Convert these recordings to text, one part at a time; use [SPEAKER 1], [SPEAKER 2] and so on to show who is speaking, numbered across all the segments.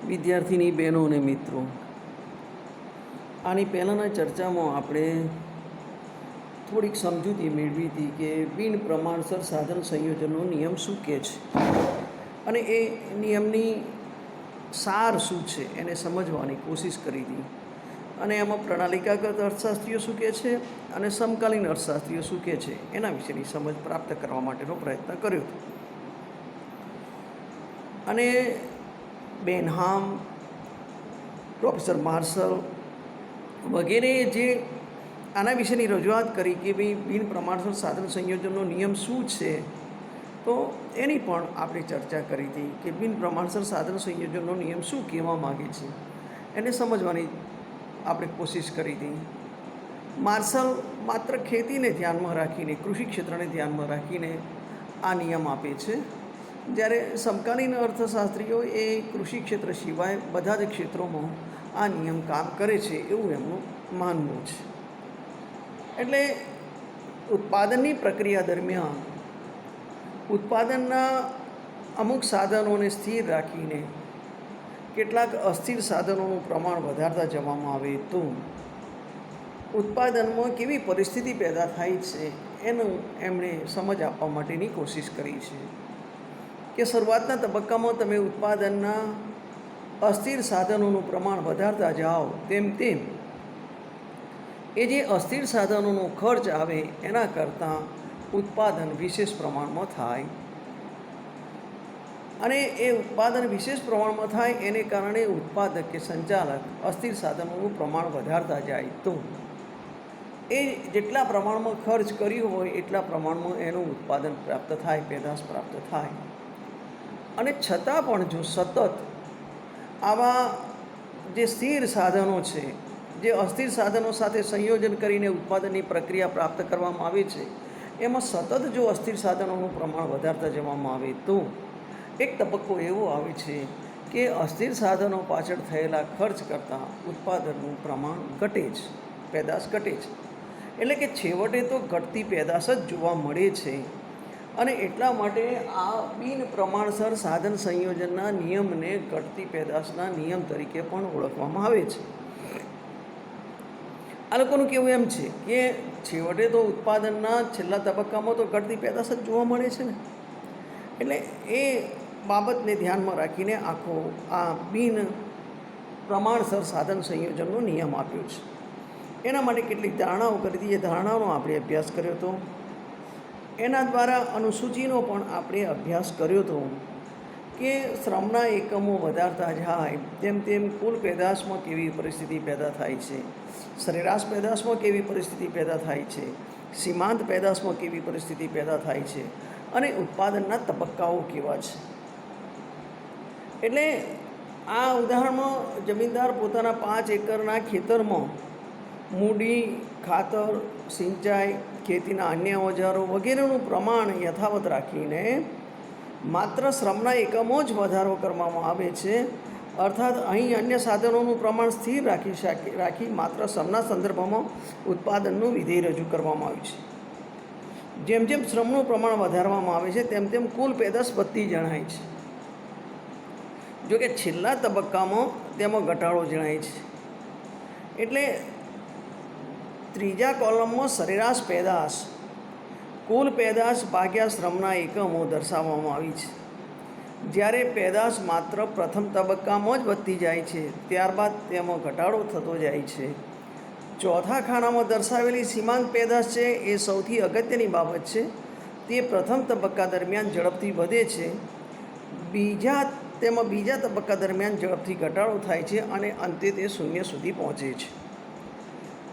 [SPEAKER 1] વિદ્યાર્થીની બહેનો અને મિત્રો, આની પહેલાંના ચર્ચામાં આપણે થોડીક સમજૂતી મેળવી હતી કે બિન પ્રમાણસર સાધન સંયોજનનો નિયમ શું કહે છે અને એ નિયમની સાર શું છે એને સમજવાની કોશિશ કરી હતી. અને એમાં પ્રણાલિકાગત અર્થશાસ્ત્રીઓ શું કહે છે અને સમકાલીન અર્થશાસ્ત્રીઓ શું કહે છે એના વિશેની સમજ પ્રાપ્ત કરવા માટેનો પ્રયત્ન કર્યો હતો. અને બેનહામ, પ્રોફેસર માર્શલ વગેરે જે આના વિશેની રજૂઆત કરી કે ભાઈ બિન પ્રમાણસર સાધન સંયોજનનો નિયમ શું છે, તો એની પણ આપણે ચર્ચા કરી હતી કે બિન પ્રમાણસર સાધન સંયોજનનો નિયમ શું કહેવા માગે છે એને સમજવાની આપણે કોશિશ કરી હતી. માર્શલ માત્ર ખેતીને ધ્યાનમાં રાખીને, કૃષિ ક્ષેત્રને ધ્યાનમાં રાખીને આ નિયમ આપે છે, જ્યારે સમકાલીન અર્થશાસ્ત્રીઓ એ કૃષિ ક્ષેત્ર સિવાય બધા જ ક્ષેત્રોમાં આ નિયમ કામ કરે છે એવું એમનું માનવું છે. એટલે ઉત્પાદનની પ્રક્રિયા દરમિયાન ઉત્પાદનના અમુક સાધનોને સ્થિર રાખીને કેટલાક અસ્થિર સાધનોનું પ્રમાણ વધારતા જવામાં આવે તો ઉત્પાદનમાં કેવી પરિસ્થિતિ પેદા થાય છે એનું એમણે સમજ આપવા માટેની કોશિશ કરી છે કે શરૂઆતના તબક્કામાં તમે ઉત્પાદનના અસ્થિર સાધનોનું પ્રમાણ વધારતા જાઓ તેમ તેમ એ જે અસ્થિર સાધનોનો ખર્ચ આવે એના કરતાં ઉત્પાદન વિશેષ પ્રમાણમાં થાય. અને એ ઉત્પાદન વિશેષ પ્રમાણમાં થાય એને કારણે ઉત્પાદક કે સંચાલક અસ્થિર સાધનોનું પ્રમાણ વધારતા જાય તો એ જેટલા પ્રમાણમાં ખર્ચ કર્યું હોય એટલા પ્રમાણમાં એનું ઉત્પાદન પ્રાપ્ત થાય, પેદાશ પ્રાપ્ત થાય. અને છતાં પણ જો સતત આવા જે સ્થિર સાધનો છે, જે અસ્થિર સાધનો સાથે સંયોજન કરીને ઉત્પાદનની પ્રક્રિયા પ્રાપ્ત કરવામાં આવે છે, એમાં સતત જો અસ્થિર સાધનોનું પ્રમાણ વધારતા જવામાં આવે તો એક તબક્કો એવો આવે છે કે અસ્થિર સાધનો પાછળ થયેલા ખર્ચ કરતાં ઉત્પાદનનું પ્રમાણ ઘટે છે, પેદાશ ઘટે છે. એટલે કે છેવટે તો ઘટતી પેદાશ જ જોવા મળે છે. અને એટલા માટે આ બિન પ્રમાણસર સાધન સંયોજનના નિયમને ઘટતી પેદાશના નિયમ તરીકે પણ ઓળખવામાં આવે છે. આ લોકોનું કહેવું એમ છે કે છેવટે તો ઉત્પાદનના છેલ્લા તબક્કામાં તો ઘટતી પેદાશ જ જોવા મળે છે ને. એટલે એ બાબતને ધ્યાનમાં રાખીને આખો આ બિન પ્રમાણસર સાધન સંયોજનનો નિયમ આપ્યો છે. એના માટે કેટલીક ધારણાઓ કરી હતી, એ ધારણાઓનો આપણે અભ્યાસ કર્યો હતો. એના દ્વારા અનુસૂચિનો પણ આપણે અભ્યાસ કર્યો હતો કે શ્રમના એકમો વધારતા જાય તેમ તેમ કુલ પેદાશમાં કેવી પરિસ્થિતિ પેદા થાય છે, સરેરાશ પેદાશમાં કેવી પરિસ્થિતિ પેદા થાય છે, સીમાંત પેદાશમાં કેવી પરિસ્થિતિ પેદા થાય છે અને ઉત્પાદનના તબક્કાઓ કેવા છે. એટલે આ ઉદાહરણમાં જમીનદાર પોતાના 5 એકરના ખેતરમાં મૂડી, ખાતર, સિંચાઈ, ખેતીના અન્ય ઓજારો વગેરેનું પ્રમાણ યથાવત રાખીને માત્ર શ્રમના એકમો જ વધારો કરવામાં આવે છે. અર્થાત અહીં અન્ય સાધનોનું પ્રમાણ સ્થિર રાખી માત્ર શ્રમના સંદર્ભમાં ઉત્પાદનનું વિધેય રજૂ કરવામાં આવ્યું છે. જેમ જેમ શ્રમનું પ્રમાણ વધારવામાં આવે છે તેમ તેમ કુલ પેદાશ વધતી જણાય છે. જોકે છેલ્લા તબક્કામાં તેમાં ઘટાડો જણાય છે. એટલે ત્રીજા કોલમમાં સરેરાશ પેદાશ, કુલ પેદાશ ભાગ્યા શ્રમના એકમો દર્શાવવામાં આવી છે. જ્યારે પેદાશ માત્ર પ્રથમ તબક્કામાં જ વધતી જાય છે, ત્યારબાદ તેમાં ઘટાડો થતો જાય છે. ચોથા ખાનામાં દર્શાવેલી સીમાંત પેદાશ છે એ સૌથી અગત્યની બાબત છે. તે પ્રથમ તબક્કા દરમિયાન ઝડપથી વધે છે, બીજા તબક્કા દરમિયાન ઝડપથી ઘટાડો થાય છે અને અંતે તે શૂન્ય સુધી પહોંચે છે.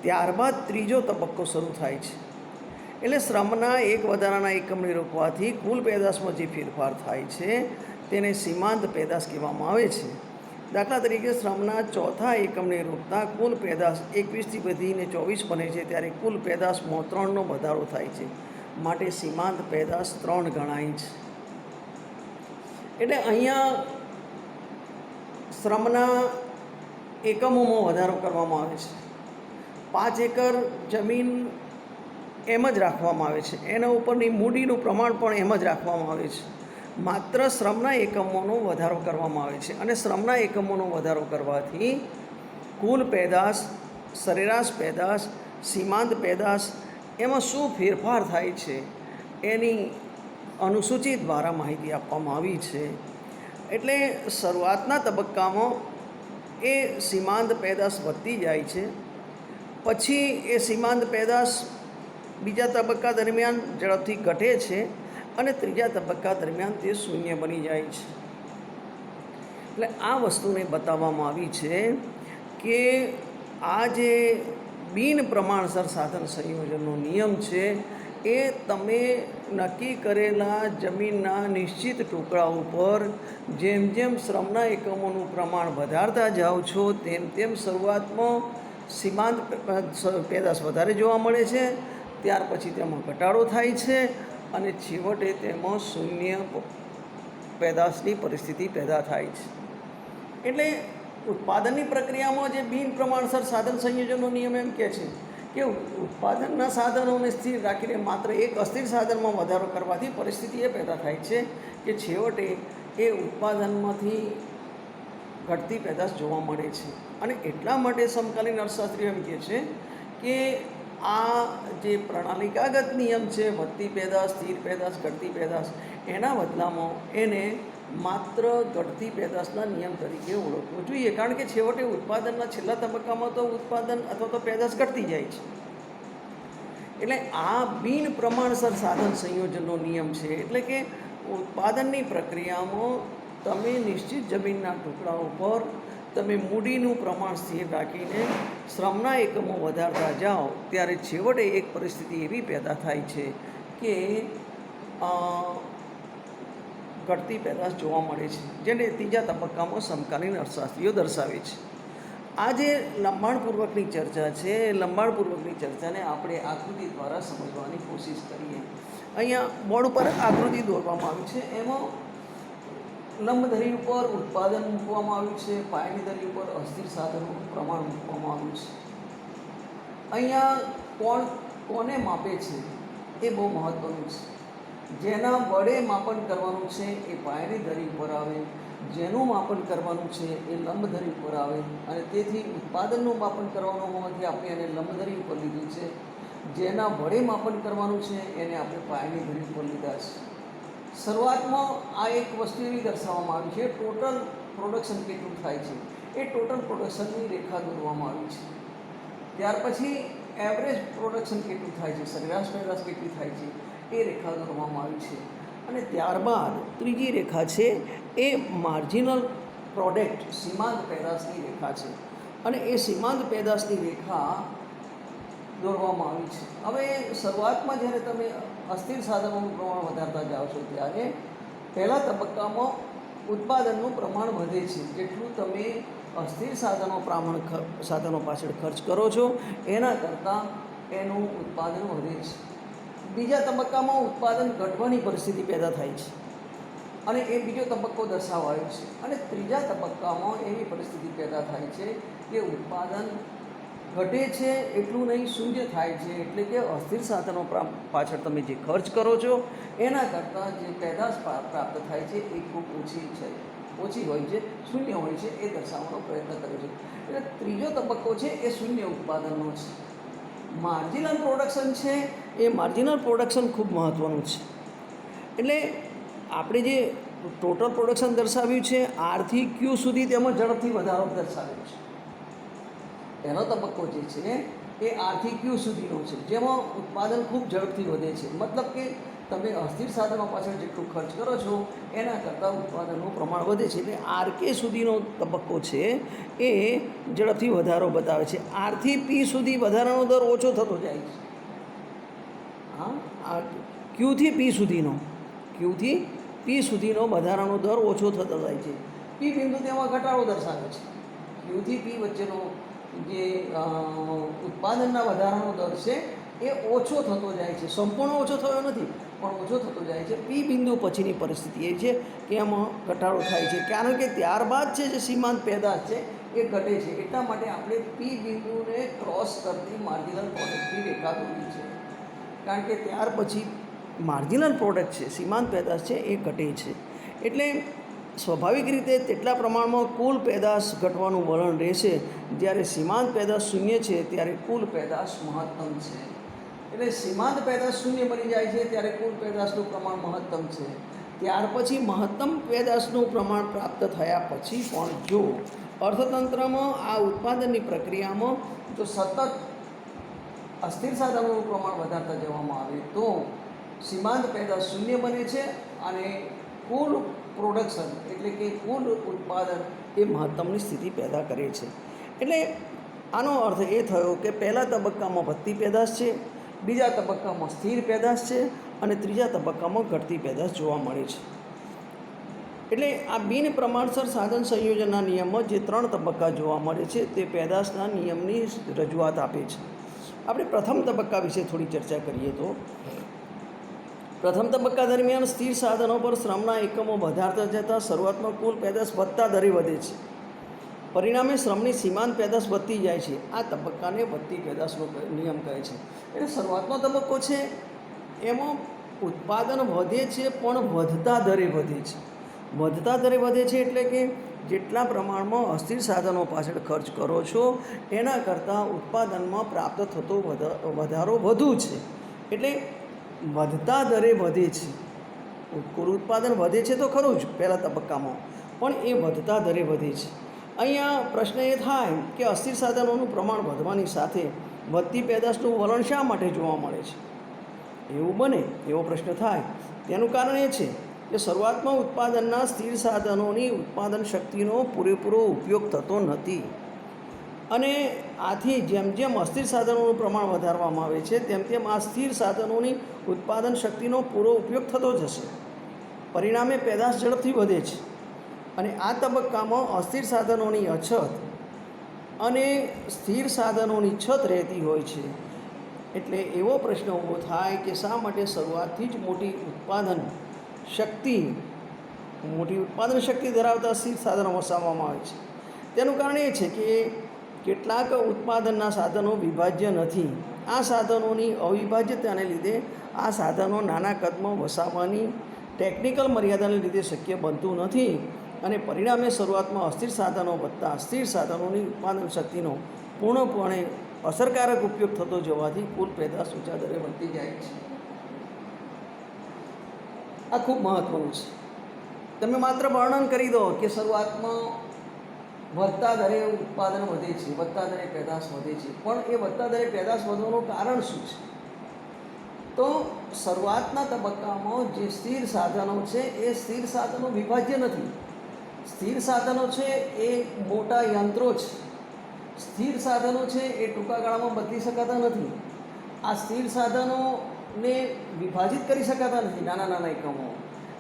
[SPEAKER 1] ત્યારબાદ ત્રીજો તબક્કો શરૂ થાય છે. એટલે શ્રમના એક વધારાના એકમને રોકવાથી કુલ પેદાશમાં જે ફેરફાર થાય છે તેને સીમાંત પેદાશ કહેવામાં આવે છે. દાખલા તરીકે શ્રમના ચોથા એકમને રોકતા કુલ પેદાશ 21થી વધીને 24 બને છે, ત્યારે કુલ પેદાશમાં 3નો વધારો થાય છે, માટે સીમાંત પેદાશ 3 ગણાય છે. એટલે અહીંયા શ્રમના એકમોમાં વધારો કરવામાં આવે છે. 5 એકર જમીન એમ જ રાખવામાં આવે છે, એના ઉપરની મૂડીનું પ્રમાણ પણ એમ જ રાખવામાં આવે છે. માત્ર શ્રમના એકમોનો વધારો કરવામાં આવે છે અને શ્રમના એકમોનો વધારો કરવાથી કુલ પેદાશ, સરેરાશ પેદાશ, સીમાંત પેદાશ એમાં શું ફેરફાર થાય છે એની અનુસૂચિ દ્વારા માહિતી આપવામાં આવી છે. એટલે શરૂઆતના તબક્કામાં એ સીમાંત પેદાશ વધતી જાય છે, પછી એ સીમાંત પેદાશ બીજા તબક્કા દરમિયાન ઝડપથી ઘટે છે અને ત્રીજા તબક્કા દરમિયાન તે શૂન્ય બની જાય છે. એટલે આ વસ્તુને બતાવવામાં આવી છે કે આ જે બિન પ્રમાણસર સાધન સંયોજનનો નિયમ છે એ તમે નક્કી કરેલા જમીનના નિશ્ચિત ટુકડા ઉપર જેમ જેમ શ્રમના એકમોનું પ્રમાણ વધારતા જાઓ છો તેમ તેમ શરૂઆતમાં સીમાંત પેદાશ વધારે જોવા મળે છે, ત્યાર પછી તેમાં ઘટાડો થાય છે અને છેવટે તેમાં શૂન્ય પેદાશની પરિસ્થિતિ પેદા થાય છે. એટલે ઉત્પાદનની પ્રક્રિયામાં જે બિન પ્રમાણસર સાધન સંયોજનનો નિયમ એમ કહે છે કે ઉત્પાદનના સાધનોને સ્થિર રાખીને માત્ર એક અસ્થિર સાધનમાં વધારો કરવાથી પરિસ્થિતિ એ પેદા થાય છે કે છેવટે એ ઉત્પાદનમાંથી ઘટતી પેદાશ જોવા મળે છે. અને એટલા માટે સમકાલીન અર્થશાસ્ત્રીઓ એમ કહે છે કે આ જે પ્રણાલિકાગત નિયમ છે વધતી પેદાશ, સ્થિર પેદાશ, ઘટતી પેદાશ, એના બદલામાં એને માત્ર ઘટતી પેદાશના નિયમ તરીકે ઓળખવો જોઈએ, કારણ કે છેવટે ઉત્પાદનના છેલ્લા તબક્કામાં તો ઉત્પાદન અથવા તો પેદાશ ઘટતી જાય છે. એટલે આ બિન પ્રમાણસર સાધન સંયોજનનો નિયમ છે. એટલે કે ઉત્પાદનની પ્રક્રિયામાં તમે નિશ્ચિત જમીનના ટુકડા ઉપર તમે મૂડીનું પ્રમાણ સ્થિર રાખીને શ્રમના એકમો વધારતા જાઓ ત્યારે છેવટે એક પરિસ્થિતિ એવી પેદા થાય છે કે ઘટતી પેદાશ જોવા મળે છે, જેને ત્રીજા તબક્કામાં સમકાલીન અર્થશાસ્ત્રીઓ દર્શાવે છે. આ જે લંબાણપૂર્વકની ચર્ચા છે એ લંબાણપૂર્વકની ચર્ચાને આપણે આકૃતિ દ્વારા સમજવાની કોશિશ કરીએ. અહીંયા બોર્ડ ઉપર આકૃતિ દોરવામાં આવી છે. એમાં લંબ ધરી ઉપર ઉત્પાદન મૂકવામાં આવ્યું છે, પાયાની ધરી ઉપર અસ્થિર સાધનોનું પ્રમાણ મૂકવામાં આવ્યું છે. અહીંયા કોને માપે છે એ બહુ મહત્ત્વનું છે. જેના વડે માપન કરવાનું છે એ પાયાની ધરી ઉપર આવે, જેનું માપન કરવાનું છે એ લંબ ધરી ઉપર આવે, અને તેથી ઉત્પાદનનું માપન કરવાનું હોવાથી આપણે એને લંબ ધરી ઉપર લીધું છે. જેના વડે માપન કરવાનું છે એને આપણે પાયાની ધરી ઉપર લીધા છે. શરૂઆતમાં આ એક વસ્તુ એવી દર્શાવવામાં આવી છે ટોટલ પ્રોડક્શન કેટલું થાય છે એ ટોટલ પ્રોડક્શનની રેખા દોરવામાં આવી છે. ત્યાર પછી એવરેજ પ્રોડક્શન કેટલું થાય છે, સરેરાશ પેદાશ કેટલી થાય છે એ રેખા દોરવામાં આવી છે. અને ત્યારબાદ ત્રીજી રેખા છે એ માર્જિનલ પ્રોડક્ટ સીમાંત પેદાશની રેખા છે, અને એ સીમાંત પેદાશની રેખા દોરવામાં આવી છે. હવે શરૂઆતમાં જ્યારે તમે અસ્થિર સાધનોનું પ્રમાણ વધારતા જાઓ છો ત્યારે પહેલા તબક્કામાં ઉત્પાદનનું પ્રમાણ વધે છે. જેટલું તમે અસ્થિર સાધનો પાછળ ખર્ચ કરો છો એના કરતાં એનું ઉત્પાદન વધે છે. બીજા તબક્કામાં ઉત્પાદન ઘટવાની પરિસ્થિતિ પેદા થાય છે અને એ બીજો તબક્કો દર્શાવાયો છે. અને ત્રીજા તબક્કામાં એવી પરિસ્થિતિ પેદા થાય છે કે ઉત્પાદન ઘટે છે એટલું નહીં, શૂન્ય થાય છે. એટલે કે અસ્થિર સાધનો પાછળ તમે જે ખર્ચ કરો છો એના કરતાં જે પેદાશ પ્રાપ્ત થાય છે એ ખૂબ ઓછી હોય છે, શૂન્ય હોય છે, એ દર્શાવવાનો પ્રયત્ન કર્યો છે. એટલે ત્રીજો તબક્કો છે એ શૂન્ય ઉત્પાદનનો છે. માર્જિનલ પ્રોડક્શન છે એ માર્જિનલ પ્રોડક્શન ખૂબ મહત્ત્વનું છે. એટલે આપણે જે ટોટલ પ્રોડક્શન દર્શાવ્યું છે આરથી ક્યુ સુધી તેમાં ઝડપથી વધારો દર્શાવ્યો છે. પહેલો તબક્કો જે છે એ આરથી ક્યુ સુધીનો છે, જેમાં ઉત્પાદન ખૂબ ઝડપથી વધે છે. મતલબ કે તમે અસ્થિર સાધનો પાછળ જેટલું ખર્ચ કરો છો એના કરતાં ઉત્પાદનનું પ્રમાણ વધે છે. એટલે આરકે સુધીનો તબક્કો છે એ ઝડપથી વધારો બતાવે છે. આરથી પી સુધી વધારાનો દર ઓછો થતો જાય છે. આ ક્યુથી પી સુધીનો વધારાનો દર ઓછો થતો જાય છે. પી બિંદુ તેમાં ઘટાડો દર્શાવે છે. ક્યુથી પી વચ્ચેનો જે ઉત્પાદનના વધારાનો દર છે એ ઓછો થતો જાય છે. સંપૂર્ણ ઓછો થયો નથી પણ ઓછો થતો જાય છે. પી બિંદુ પછીની પરિસ્થિતિ એ છે કે એમાં ઘટાડો થાય છે, કારણ કે ત્યારબાદ છે જે સીમાંત પેદાશ છે એ ઘટે છે. એટલા માટે આપણે પી બિંદુને ક્રોસ કરતી માર્જિનલ પ્રોડક્ટની રેખા દોરી છે, કારણ કે ત્યાર પછી માર્જિનલ પ્રોડક્ટ છે, સીમાંત પેદાશ છે એ ઘટે છે. એટલે સ્વાભાવિક રીતે તેટલા પ્રમાણમાં કુલ પેદાશ ઘટવાનું વલણ રહેશે. જ્યારે સીમાંત પેદાશ શૂન્ય છે ત્યારે કુલ પેદાશ મહત્તમ છે. એટલે સીમાંત પેદાશ શૂન્ય બની જાય છે ત્યારે કુલ પેદાશનું પ્રમાણ મહત્તમ છે. ત્યાર પછી મહત્તમ પેદાશનું પ્રમાણ પ્રાપ્ત થયા પછી પણ જો અર્થતંત્રમાં આ ઉત્પાદનની પ્રક્રિયામાં જો સતત અસ્થિર સાધનોનું પ્રમાણ વધારતા જવામાં આવે તો સીમાંત પેદાશ શૂન્ય બને છે અને કુલ પ્રોડક્શન એટલે કે કુલ ઉત્પાદન એ મહત્તમની સ્થિતિ પેદા કરે છે. એટલે આનો અર્થ એ થયો કે પહેલા તબક્કામાં વધતી પેદાશ છે, બીજા તબક્કામાં સ્થિર પેદાશ છે અને ત્રીજા તબક્કામાં ઘટતી પેદાશ જોવા મળે છે. એટલે આ બિન પ્રમાણસર સાધન સંયોજનના નિયમમાં જે 3 તબક્કા જોવા મળે છે તે પેદાશના નિયમની રજૂઆત આપે છે. આપણે પ્રથમ તબક્કા વિશે થોડી ચર્ચા કરીએ તો પ્રથમ તબક્કા દરમિયાન સ્થિર સાધનો પર શ્રમના એકમો વધારતા જતાં શરૂઆતમાં કુલ પેદાશ વધતા દરે વધે છે. પરિણામે શ્રમની સીમાંત પેદાશ વધતી જાય છે. આ તબક્કાને વધતી પેદાશનો નિયમ કહે છે. એટલે શરૂઆતનો તબક્કો છે એમાં ઉત્પાદન વધે છે પણ વધતા દરે વધે છે. વધતા દરે વધે છે એટલે કે જેટલા પ્રમાણમાં અસ્થિર સાધનો પાછળ ખર્ચ કરો છો એના કરતાં ઉત્પાદનમાં પ્રાપ્ત થતો વધારો વધુ છે. એટલે વધતા દરે વધે છે. કુલ ઉત્પાદન વધે છે તો ખરું જ પહેલા તબક્કામાં, પણ એ વધતા દરે વધે છે. અહીંયા પ્રશ્ન એ થાય કે અસ્થિર સાધનોનું પ્રમાણ વધવાની સાથે વધતી પેદાશનું વલણ શા માટે જોવા મળે છે? એવું બને એવો પ્રશ્ન થાય. તેનું કારણ એ છે કે શરૂઆતમાં ઉત્પાદનના સ્થિર સાધનોની ઉત્પાદન શક્તિનો પૂરેપૂરો ઉપયોગ થતો નથી અને આથી જેમ જેમ અસ્થિર સાધનોનું પ્રમાણ વધારવામાં આવે છે તેમ તેમ આ સ્થિર સાધનોની ઉત્પાદન શક્તિનો પૂરો ઉપયોગ થતો જશે. પરિણામે પેદાશ ઝડપથી વધે છે અને આ તબક્કામાં અસ્થિર સાધનોની અછત અને સ્થિર સાધનોની છત રહેતી હોય છે. એટલે એવો પ્રશ્ન ઊભો થાય કે શા માટે શરૂઆતથી જ મોટી ઉત્પાદન શક્તિ ધરાવતા સ્થિર સાધનો વસાવવામાં આવે છે? તેનું કારણ એ છે કે કેટલાક ઉત્પાદનના સાધનો વિભાજ્ય નથી. આ સાધનોની અવિભાજ્યતાને લીધે આ સાધનો નાના કદમાં વસાવવાની ટેકનિકલ મર્યાદાને લીધે શક્ય બનતું નથી અને પરિણામે શરૂઆતમાં અસ્થિર સાધનો વધતા સ્થિર સાધનોની ઉત્પાદન શક્તિનો પૂર્ણપણે અસરકારક ઉપયોગ થતો જવાથી કુલ પેદાશ ઊંચા દરે વધતી જાય છે. આ ખૂબ મહત્ત્વનું છે. તમે માત્ર વર્ણન કરી દો કે શરૂઆતમાં વધતા દરે ઉત્પાદન વધે છે, વધતા દરે પેદાશ વધે છે, પણ એ વધતા દરે પેદાશ વધવાનું કારણ શું છે? તો શરૂઆતના તબક્કામાં જે સ્થિર સાધનો છે એ સ્થિર સાધનો વિભાજ્ય નથી. સ્થિર સાધનો છે એ મોટા યંત્રો છે. સ્થિર સાધનો છે એ ટૂંકા ગાળામાં બદલી શકાતા નથી. આ સ્થિર સાધનોને વિભાજિત કરી શકાતા નથી. નાના નાના એકમો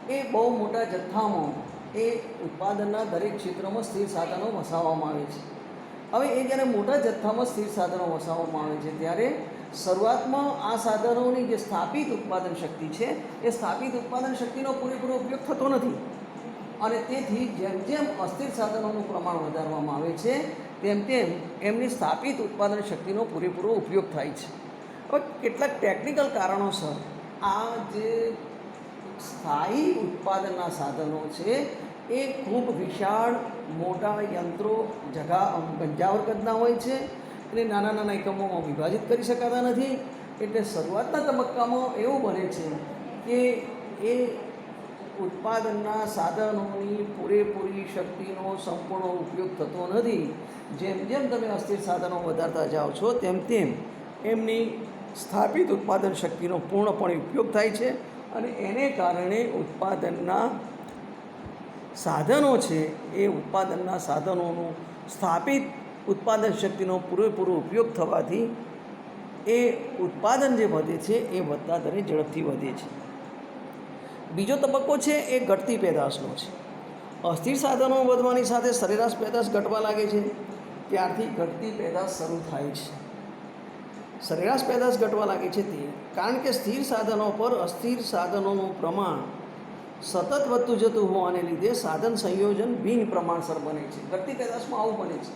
[SPEAKER 1] એ બહુ મોટા જથ્થામાં એ ઉત્પાદનના દરેક ક્ષેત્રમાં સ્થિર સાધનો વસાવવામાં આવે છે. હવે એ જ્યારે મોટા જથ્થામાં સ્થિર સાધનો વસાવવામાં આવે છે ત્યારે શરૂઆતમાં આ સાધનોની જે સ્થાપિત ઉત્પાદન શક્તિ છે એ સ્થાપિત ઉત્પાદન શક્તિનો પૂરેપૂરો ઉપયોગ થતો નથી અને તેથી જેમ જેમ અસ્થિર સાધનોનું પ્રમાણ વધારવામાં આવે છે તેમ તેમ એમની સ્થાપિત ઉત્પાદન શક્તિનો પૂરેપૂરો ઉપયોગ થાય છે. હવે કેટલાક ટેકનિકલ કારણોસર આ જે સ્થાયી ઉત્પાદનના સાધનો છે એ ખૂબ વિશાળ મોટા યંત્રો ગંજાવર કદના હોય છે અને નાના નાના એકમોમાં વિભાજિત કરી શકાતા નથી. એટલે શરૂઆતના તબક્કામાં એવું બને છે કે એ ઉત્પાદનના સાધનોની પૂરેપૂરી શક્તિનો સંપૂર્ણ ઉપયોગ થતો નથી. જેમ જેમ તમે અસ્થિર સાધનો વધારતા જાઓ છો તેમ તેમ એમની સ્થાપિત ઉત્પાદન શક્તિનો પૂર્ણપણે ઉપયોગ થાય છે અને એને કારણે ઉત્પાદનના સાધનો છે એ ઉત્પાદનના સાધનોનું સ્થાપિત ઉત્પાદન શક્તિનો પૂરેપૂરો ઉપયોગ થવાથી એ ઉત્પાદન જે વધે છે એ વધતા દરે ઝડપથી વધે છે. બીજો તબક્કો છે એ ઘટતી પેદાશનો છે. અસ્થિર સાધનો વધવાની સાથે સરેરાશ પેદાશ ઘટવા લાગે છે. ત્યારથી ઘટતી પેદાશ શરૂ થાય છે. સરેરાશ પેદાશ ઘટવા લાગે છે તે કારણ કે સ્થિર સાધનો પર અસ્થિર સાધનોનું પ્રમાણ સતત વધતું જતું હોવાને લીધે સાધન સંયોજન બિન પ્રમાણસર બને છે. ઘટતી પેદાશમાં આવું બને છે.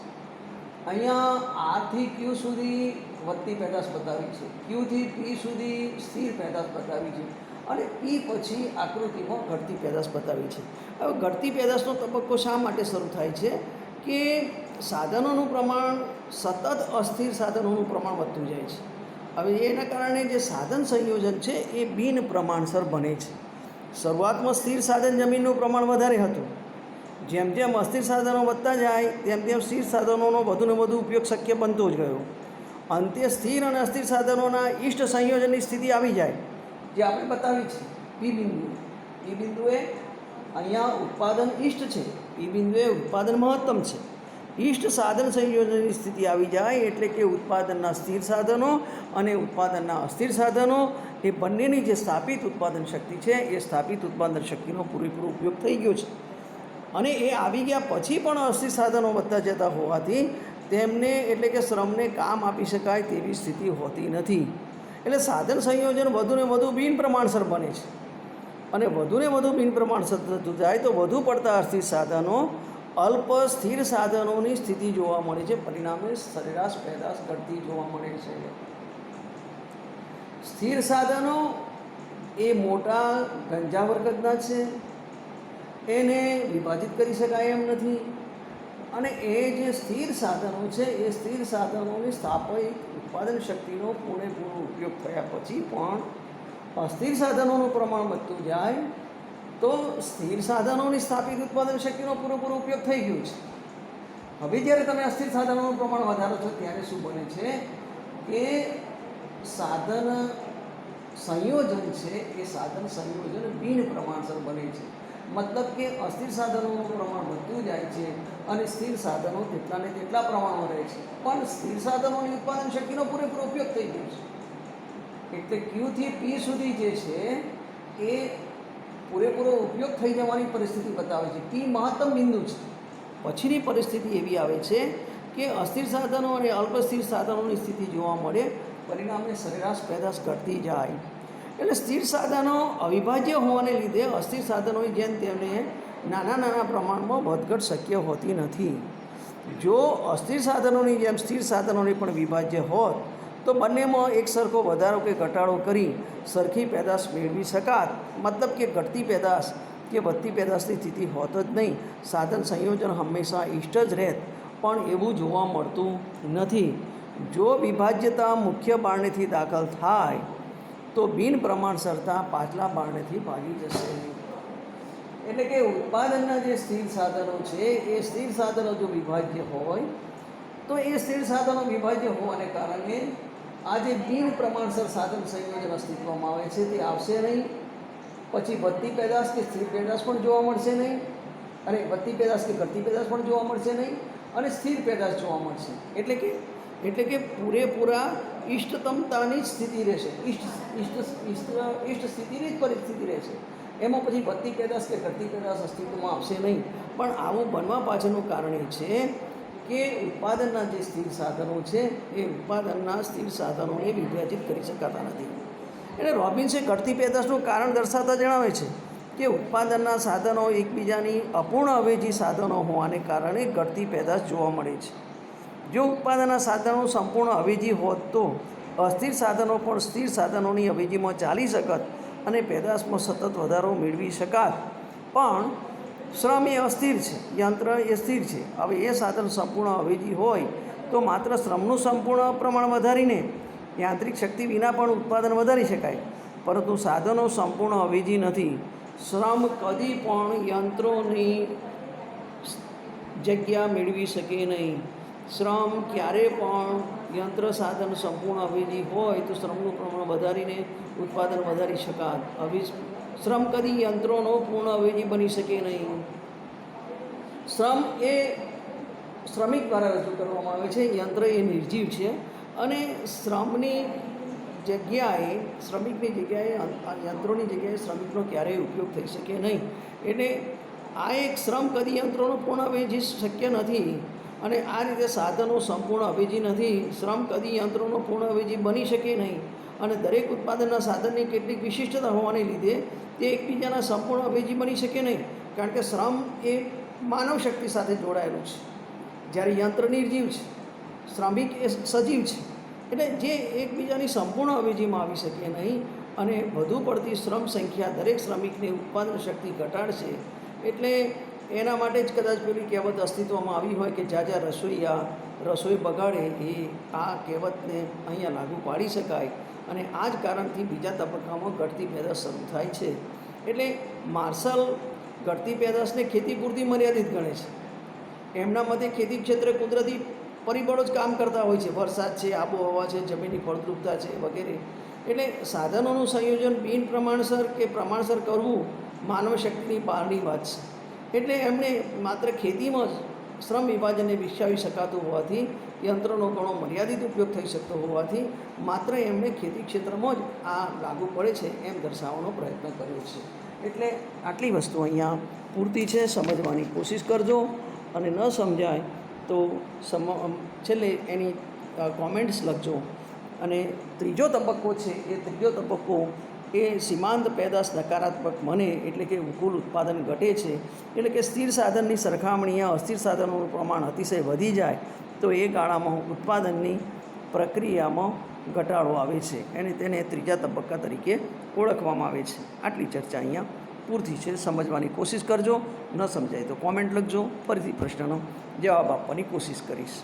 [SPEAKER 1] અહીંયા આરથી ક્યુ સુધી વધતી પેદાશ બતાવી છે, ક્યુથી પી સુધી સ્થિર પેદાશ બતાવી છે અને પી પછી આકૃતિમાં ઘટતી પેદાશ બતાવી છે. હવે ઘટતી પેદાશનો તબક્કો શા માટે શરૂ થાય છે કે સાધનોનું પ્રમાણ સતત અસ્થિર સાધનોનું પ્રમાણ વધતું જાય છે. હવે એના કારણે જે સાધન સંયોજન છે એ બિન પ્રમાણસર બને છે. શરૂઆતમાં સ્થિર સાધન જમીનનું પ્રમાણ વધારે હતું. જેમ જેમ અસ્થિર સાધનો વધતા જાય તેમ તેમ સ્થિર સાધનોનો વધુને વધુ ઉપયોગ શક્ય બનતો જ ગયો. અંતે સ્થિર અને અસ્થિર સાધનોના ઇષ્ટ સંયોજનની સ્થિતિ આવી જાય, જે આપણે બતાવી છે પી બિંદુએ. પી બિંદુએ અહીંયા ઉત્પાદન ઇષ્ટ છે, પી બિંદુએ ઉત્પાદન મહત્તમ છે. ઇષ્ટ સાધન સંયોજનની સ્થિતિ આવી જાય એટલે કે ઉત્પાદનના સ્થિર સાધનો અને ઉત્પાદનના અસ્થિર સાધનો એ બંનેની જે સ્થાપિત ઉત્પાદન શક્તિ છે એ સ્થાપિત ઉત્પાદન શક્તિનો પૂરેપૂરો ઉપયોગ થઈ ગયો છે. અને એ આવી ગયા પછી પણ અસ્થિર સાધનો વધતા જતા હોવાથી તેમને એટલે કે શ્રમને કામ આપી શકાય તેવી સ્થિતિ હોતી નથી. એટલે સાધન સંયોજન વધુને વધુ બિન પ્રમાણસર બને છે. અને વધુને વધુ બિન પ્રમાણસર થતું જાય તો વધુ પડતા અસ્થિર સાધનો અલ્પ સ્થિર સાધનોની સ્થિતિ જોવા મળે છે. પરિણામે સરેરાશ પેદાશ ઘટતી જોવા મળે છે. સ્થિર સાધનો એ મોટા ગંજા વર્ગના છે, એને વિભાજિત કરી શકાય એમ નથી. અને એ જે સ્થિર સાધનો છે એ સ્થિર સાધનોની સ્થાપિત ઉત્પાદન શક્તિનો પૂરેપૂરો ઉપયોગ થયા પછી પણ અસ્થિર સાધનોનું પ્રમાણ વધતું જાય તો સ્થિર સાધનોની સ્થાપિત ઉત્પાદન શક્તિનો પૂરેપૂરો ઉપયોગ થઈ ગયો છે. હવે જ્યારે તમે અસ્થિર સાધનોનું પ્રમાણ વધારો છો ત્યારે શું બને છે કે સાધન સંયોજન છે એ સાધન સંયોજન બિન પ્રમાણસર બને છે. મતલબ કે અસ્થિર સાધનોનું પ્રમાણ વધતું જાય છે અને સ્થિર સાધનો તેટલા ને તેટલા પ્રમાણમાં રહે છે, પણ સ્થિર સાધનોની ઉત્પાદન શક્તિનો પૂરેપૂરો ઉપયોગ થઈ ગયો છે. એટલે ક્યુથી પી સુધી જે છે એ પૂરેપૂરો ઉપયોગ થઈ જવાની પરિસ્થિતિ બતાવે છે. પી મહત્તમ બિંદુ છે. પછીની પરિસ્થિતિ એવી આવે છે કે અસ્થિર સાધનો અને અલ્પસ્થિર સાધનોની સ્થિતિ જોવા મળે, પરિણામે સરેરાશ પેદાશ ઘટતી જાય. એટલે સ્થિર સાધનો અવિભાજ્ય હોવાને લીધે અસ્થિર સાધનોની જેમ તેમને નાના નાના પ્રમાણમાં વધઘટ શક્ય હોતી નથી. જો અસ્થિર સાધનોની જેમ સ્થિર સાધનોની પણ વિભાજ્ય હોત તો બંનેમાં એક સરખો વધારો કે ઘટાડો કરી સરખી પેદાશ મેળવી શકાત. મતલબ કે ઘટતી પેદાશ કે વધતી પેદાશની સ્થિતિ હોત જ નહીં. સાધન સંયોજન હંમેશા ઇષ્ટ જ રહેત, પણ એવું જોવા મળતું નથી. જો વિભાજ્યતા મુખ્ય બારણેથી દાખલ થાય તો બિન પ્રમાણસરતા પાછલા બારણેથી ભાગી જશે. એટલે કે ઉત્પાદનના જે સ્થિર સાધનો છે એ સ્થિર સાધનો જો વિભાજ્ય હોય તો એ સ્થિર સાધનો વિભાજ્ય હોવાને કારણે આ જે બિન પ્રમાણસર સાધન સંયોજન અસ્તિત્વમાં આવે છે તે આવશે નહીં. પછી વધતી પેદાશ કે સ્થિર પેદાશ પણ જોવા મળશે નહીં, અને વધતી પેદાશ કે ઘટતી પેદાશ પણ જોવા મળશે નહીં, અને સ્થિર પેદાશ જોવા મળશે. એટલે કે પૂરેપૂરા ઇષ્ટતમતાની જ સ્થિતિ રહેશે, ઇષ્ટ સ્થિતિની જ પરિસ્થિતિ રહેશે. એમાં પછી વધતી પેદાશ કે ઘટતી પેદાશ અસ્તિત્વમાં આવશે નહીં. પણ આવું બનવા પાછળનું કારણ એ છે કે ઉત્પાદનના જે સ્થિર સાધનો છે એ ઉત્પાદનના સ્થિર સાધનોને વિભાજિત કરી શકાતા નથી. એટલે રોબિન્સે ઘટતી પેદાશનું કારણ દર્શાવતા જણાવે છે કે ઉત્પાદનના સાધનો એકબીજાની અપૂર્ણ અવેજી સાધનો હોવાને કારણે ઘટતી પેદાશ જોવા મળે છે. જો ઉત્પાદનના સાધનો સંપૂર્ણ અવેજી હોત તો અસ્થિર સાધનો પણ સ્થિર સાધનોની અવેજીમાં ચાલી શકત અને પેદાશમાં સતત વધારો મેળવી શકાત. પણ શ્રમ એ અસ્થિર છે, યંત્ર એ સ્થિર છે. હવે એ સાધન સંપૂર્ણ અવેજી હોય તો માત્ર શ્રમનું સંપૂર્ણ પ્રમાણ વધારીને યાંત્રિક શક્તિ વિના પણ ઉત્પાદન વધારી શકાય, પરંતુ સાધનો સંપૂર્ણ અવેજી નથી. શ્રમ કદી પણ યંત્રોની જગ્યા મેળવી શકે નહીં. શ્રમ ક્યારે પણ યંત્ર સાધન સંપૂર્ણ અવેજી હોય તો શ્રમનું પ્રમાણ વધારીને ઉત્પાદન વધારી શકાત. શ્રમ કદી યંત્રોનો પૂર્ણ અવેજી બની શકે નહીં. શ્રમ એ શ્રમિક દ્વારા રજૂ કરવામાં આવે છે. યંત્ર એ નિર્જીવ છે અને શ્રમની જગ્યાએ શ્રમિકની જગ્યાએ યંત્રોની જગ્યાએ શ્રમિકનો ક્યારેય ઉપયોગ થઈ શકે નહીં. એટલે આ એક શ્રમ કદી યંત્રોનો પૂર્ણ અવેજી શક્ય નથી અને આ રીતે સાધનો સંપૂર્ણ અવેજી નથી. શ્રમ કદી યંત્રોનો પૂર્ણ અવેજી બની શકે નહીં અને દરેક ઉત્પાદનના સાધનની કેટલીક વિશિષ્ટતા હોવાને લીધે તે એકબીજાના સંપૂર્ણ અવેજી બની શકે નહીં. કારણ કે શ્રમ એ માનવ શક્તિ સાથે જોડાયેલું છે, જ્યારે યંત્ર નિર્જીવ છે, શ્રમિક એ સજીવ છે. એટલે જે એકબીજાની સંપૂર્ણ અવેજીમાં આવી શકે નહીં અને વધુ પડતી શ્રમ સંખ્યા દરેક શ્રમિકની ઉત્પાદન શક્તિ ઘટાડશે. એટલે એના માટે જ કદાચ પેલી કહેવત અસ્તિત્વમાં આવી હોય કે જ્યાં રસોઈયા રસોઈ બગાડે, એ આ કહેવતને અહીંયા લાગુ પાડી શકાય. અને આ જ કારણથી બીજા તબક્કામાં ઘટતી પેદાશ શરૂ થાય છે. એટલે માર્શલ ઘટતી પેદાશને ખેતી પૂરતી મર્યાદિત ગણે છે. એમના મતે ખેતી ક્ષેત્રે કુદરતી પરિબળો જ કામ કરતા હોય છે. વરસાદ છે, આબોહવા છે, જમીનની ફળદ્રુપતા છે વગેરે. એટલે સાધનોનું સંયોજન બિન પ્રમાણસર કે પ્રમાણસર કરવું માનવ શક્તિની બહારની વાત છે. એટલે એમણે માત્ર ખેતીમાં જ શ્રમ વિભાજનને વિકસાવી શકાતું હોવાથી, યંત્રોનો ઘણો મર્યાદિત ઉપયોગ થઈ શકતો હોવાથી માત્ર એમણે ખેતી ક્ષેત્રમાં જ આ લાગુ પડે છે એમ દર્શાવવાનો પ્રયત્ન કર્યો છે. એટલે આટલી વસ્તુ અહીંયા પૂરતી છે, સમજવાની કોશિશ કરજો. અને ન સમજાય તો છેલ્લે એની કોમેન્ટ્સ લખજો. અને ત્રીજો તબક્કો છે, એ ત્રીજો તબક્કો એ સીમાંત પેદાશ નકારાત્મક મને, એટલે કે કુલ ઉત્પાદન ઘટે છે. એટલે કે સ્થિર સાધનની સરખામણીએ અસ્થિર સાધનોનું પ્રમાણ અતિશય વધી જાય તો એ ગાળામાં ઉત્પાદનની પ્રક્રિયામાં ઘટાડો આવે છે. તેને ત્રીજા તબક્કા તરીકે ઓળખવામાં આવે છે. આટલી ચર્ચા અહીંયા પૂરતી છે. સમજવાની કોશિશ કરજો. ન સમજાય તો કોમેન્ટ લખજો. ફરીથી પ્રશ્નનો જવાબ આપવાની કોશિશ કરીશ.